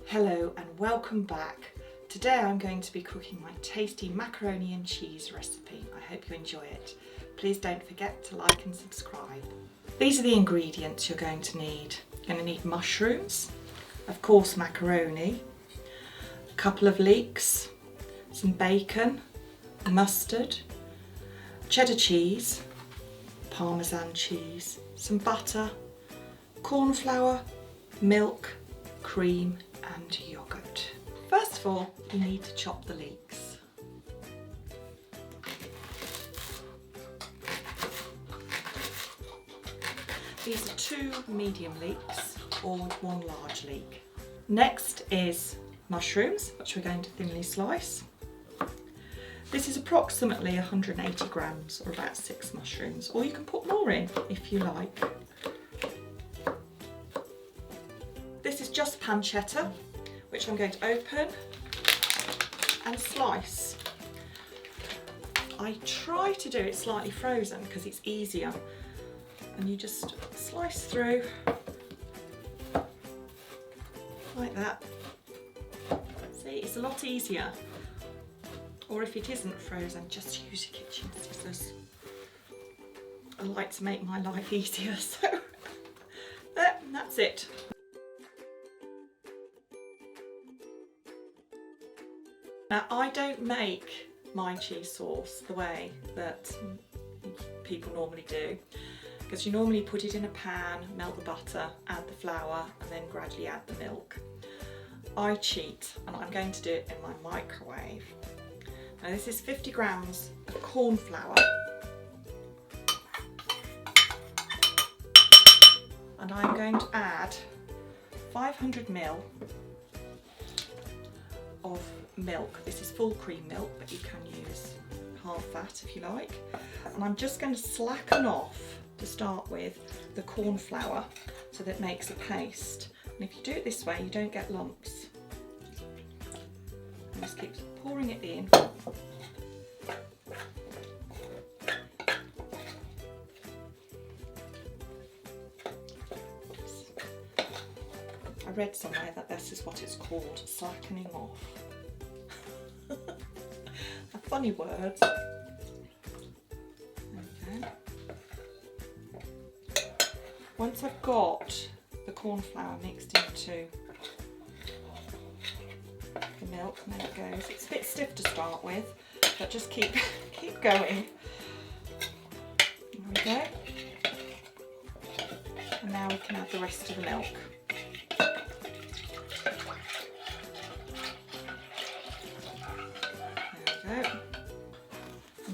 Hello and welcome back. Today I'm going to be cooking my tasty macaroni and cheese recipe. I hope you enjoy it. Please don't forget to like and subscribe. These are the ingredients you're going to need. You're going to need mushrooms, of course macaroni, a couple of leeks, some bacon, mustard, cheddar cheese, parmesan cheese, some butter, corn flour, milk, cream and yoghurt. First of all, you need to chop the leeks. These are 2 medium leeks or 1 large leek. Next is mushrooms, which we're going to thinly slice. This is approximately 180 grams or about 6 mushrooms, or you can put more in if you like. This is just pancetta, which I'm going to open and slice. I try to do it slightly frozen because it's easier, and you just slice through like that. See, it's a lot easier. Or if it isn't frozen, just use your kitchen scissors. I like to make my life easier, so there, that's it. Now, I don't make my cheese sauce the way that people normally do, because you normally put it in a pan, melt the butter, add the flour and then gradually add the milk. I cheat and I'm going to do it in my microwave. Now this is 50 grams of corn flour and I'm going to add 500 ml of milk. This is full cream milk, but you can use half fat if you like. And I'm just going to slacken off to start with the corn flour so that it makes a paste. And if you do it this way, you don't get lumps. And just keep pouring it in. I read somewhere that this is what it's called, slackening off. Funny words. Okay. Once I've got the corn flour mixed into the milk, and there it goes. It's a bit stiff to start with, but just keep going. There we go. And now we can add the rest of the milk.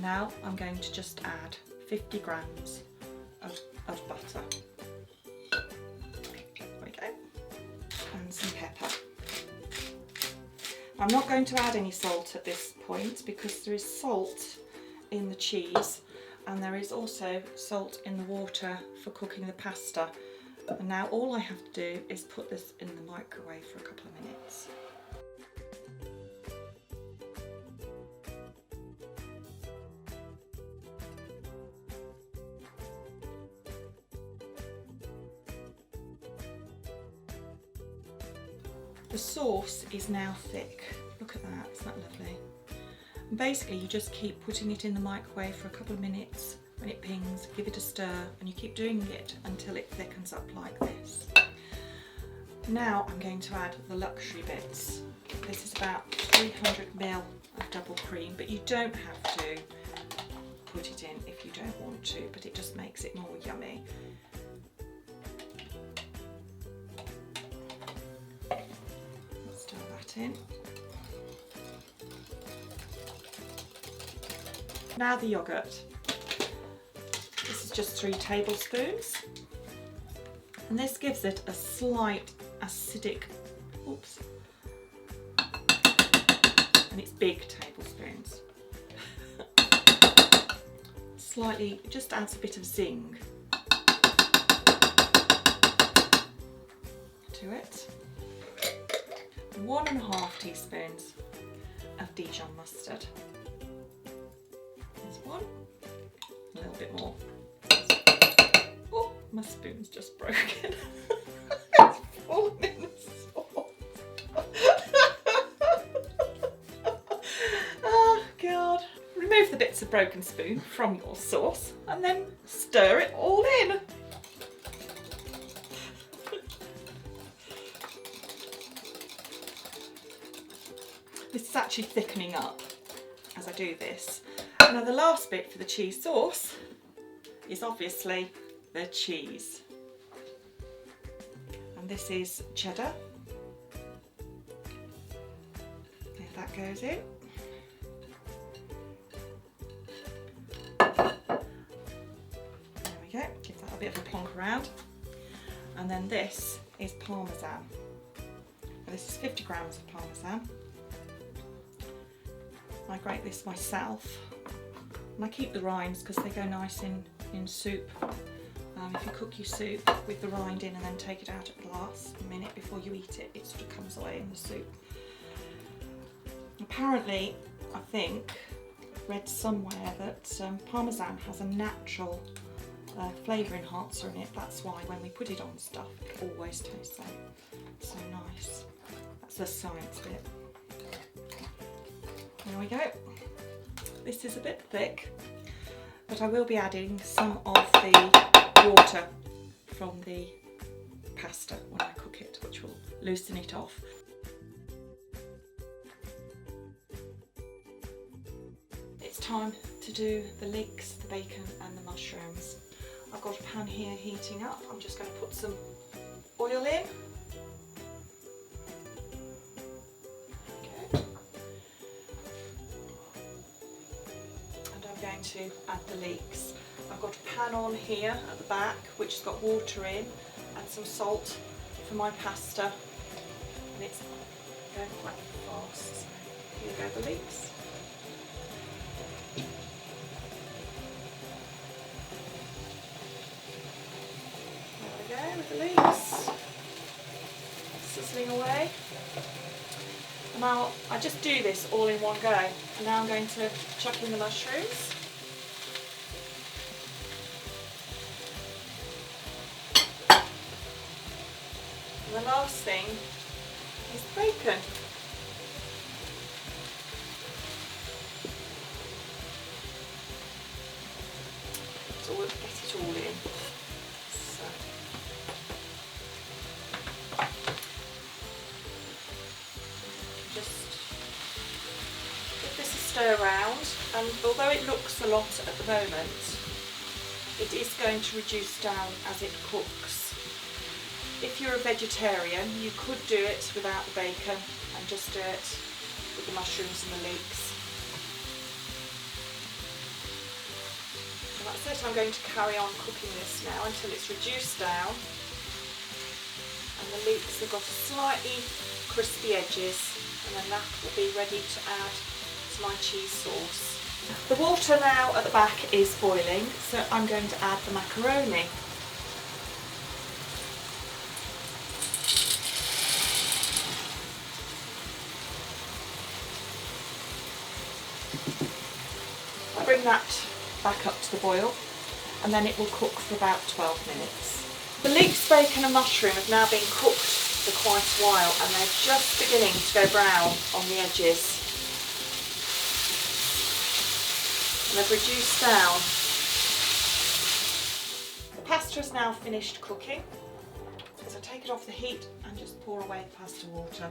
Now I'm going to just add 50 grams of butter. There we go. And some pepper. I'm not going to add any salt at this point because there is salt in the cheese and there is also salt in the water for cooking the pasta. And now all I have to do is put this in the microwave for a couple of minutes. The sauce is now thick. Look at that, isn't that lovely? And basically you just keep putting it in the microwave for a couple of minutes. When it pings, give it a stir and you keep doing it until it thickens up like this. Now I'm going to add the luxury bits. This is about 300 ml of double cream, but you don't have to put it in if you don't want to, but it just makes it more yummy. In. Now the yoghurt. This is just 3 tablespoons and this gives it a slight acidic, and it's big tablespoons. Slightly, just adds a bit of zing to it. 1.5 teaspoons of Dijon mustard. There's one, a little bit more. Oh, my spoon's just broken. It's fallen in the sauce. broken spoon from your sauce and then stir it all in. This is actually thickening up as I do this. Now the last bit for the cheese sauce is obviously the cheese. And this is cheddar. There that goes in. There we go, give that a bit of a plonk around. And then this is Parmesan. And this is 50 grams of Parmesan. I grate this myself, and I keep the rinds because they go nice in soup. If you cook your soup with the rind in and then take it out at the last minute before you eat it, it sort of comes away in the soup. Apparently, I think, read somewhere that Parmesan has a natural flavour enhancer in it. That's why when we put it on stuff, it always tastes so nice. That's the science bit. There we go. This is a bit thick, but I will be adding some of the water from the pasta when I cook it, which will loosen it off. It's time to do the leeks, the bacon and the mushrooms. I've got a pan here heating up. I'm just going to put some oil in. Going to add the leeks. I've got a pan on here at the back which has got water in and some salt for my pasta, and it's going quite fast. So here go the leeks. There we go with the leeks, sizzling away. Now I just do this all in one go, and now I'm going to chuck in the mushrooms. And the last thing is the bacon. So we'll get it all in. So. Just give this a stir around, and although it looks a lot at the moment, it is going to reduce down as it cooks. If you're a vegetarian, you could do it without the bacon and just do it with the mushrooms and the leeks. So that's it. I'm going to carry on cooking this now until it's reduced down and the leeks have got slightly crispy edges, and then that will be ready to add to my cheese sauce. The water now at the back is boiling, so I'm going to add the macaroni. I bring that back up to the boil, and then it will cook for about 12 minutes. The leeks, bacon and mushroom have now been cooked for quite a while, and they're just beginning to go brown on the edges. And they've reduced down. The pasta is now finished cooking, so take it off the heat and just pour away the pasta water.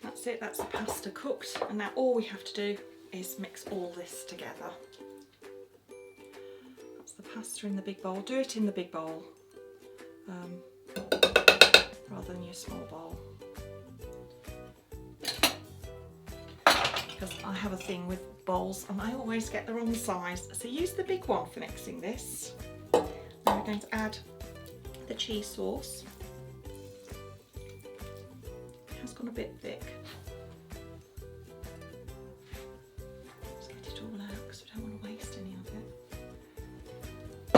That's it, that's the pasta cooked, and now all we have to do is mix all this together. That's the pasta in the big bowl. Do it in the big bowl rather than your small bowl, because I have a thing with bowls and I always get the wrong size, so use the big one for mixing this. Now we're going to add the cheese sauce. It has gone a bit thick. Because we don't want to waste any of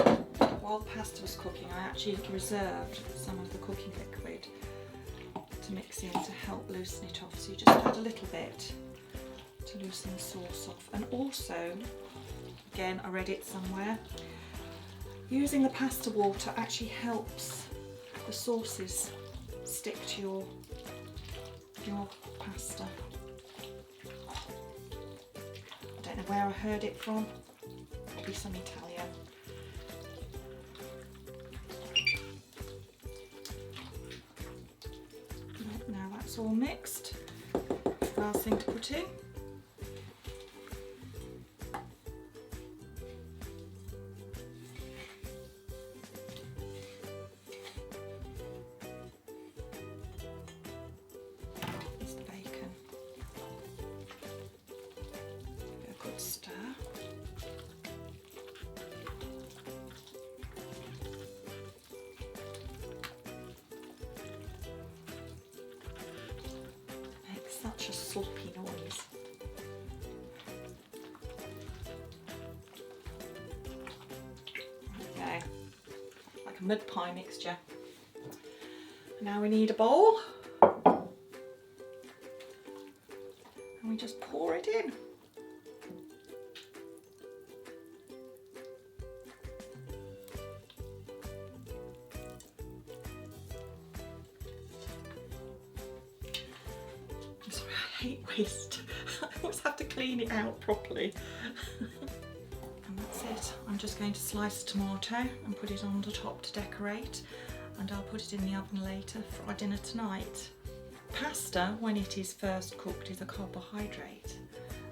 it. While the pasta was cooking, I actually reserved some of the cooking liquid to mix in to help loosen it off. So you just add a little bit to loosen the sauce off. And also, again, I read it somewhere, using the pasta water actually helps the sauces stick to your your pasta. I don't know where I heard it from. Probably some Italian. Now that's all mixed. Last thing to put in. Is the bacon. Give it a good stir. Makes such a sloppy noise. Okay, like a mud pie mixture. Now we need a bowl. And we just pour it in. I'm sorry, I hate waste. I always have to clean it out properly. And that's it. I'm just going to slice a tomato and put it on the top to decorate, and I'll put it in the oven later for our dinner tonight. Pasta, when it is first cooked, is a carbohydrate,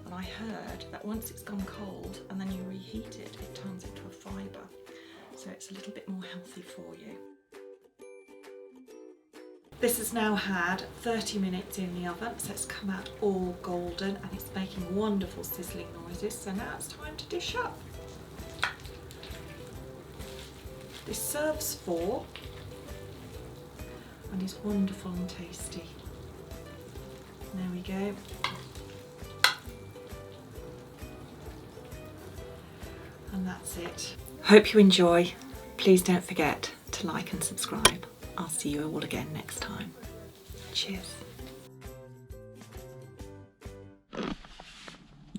and I heard that once it's gone cold and then you reheat it, it turns into a fibre, so it's a little bit more healthy for you. This has now had 30 minutes in the oven, so it's come out all golden and it's making wonderful sizzling noises, so now it's time to dish up. This serves 4 and is wonderful and tasty. There we go. And that's it. Hope you enjoy. Please don't forget to like and subscribe. I'll see you all again next time. Cheers.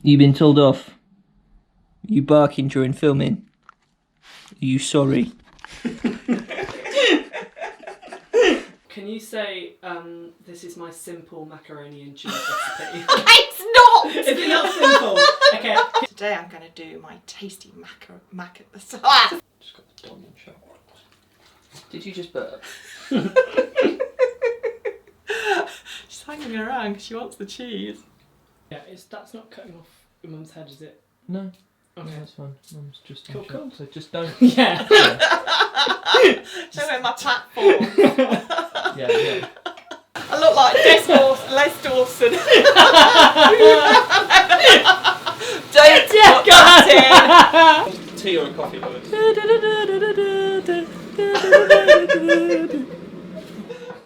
You been told off? You barking during filming? Are you sorry? Can you say, this is my simple macaroni and cheese recipe? It's not! Is it not simple? Okay. Today I'm going to do my tasty Just Just got the dom in shot. Did you just burp? She's hanging around because she wants the cheese. Yeah, that's not cutting off your mum's head, is it? No. Okay. No, that's fine. Mum's just Cool, in shot, cool. so just don't. Yeah. Show her my platform. Yeah. I look like Les Dawson. Don't put that in. Tea or a coffee, boys?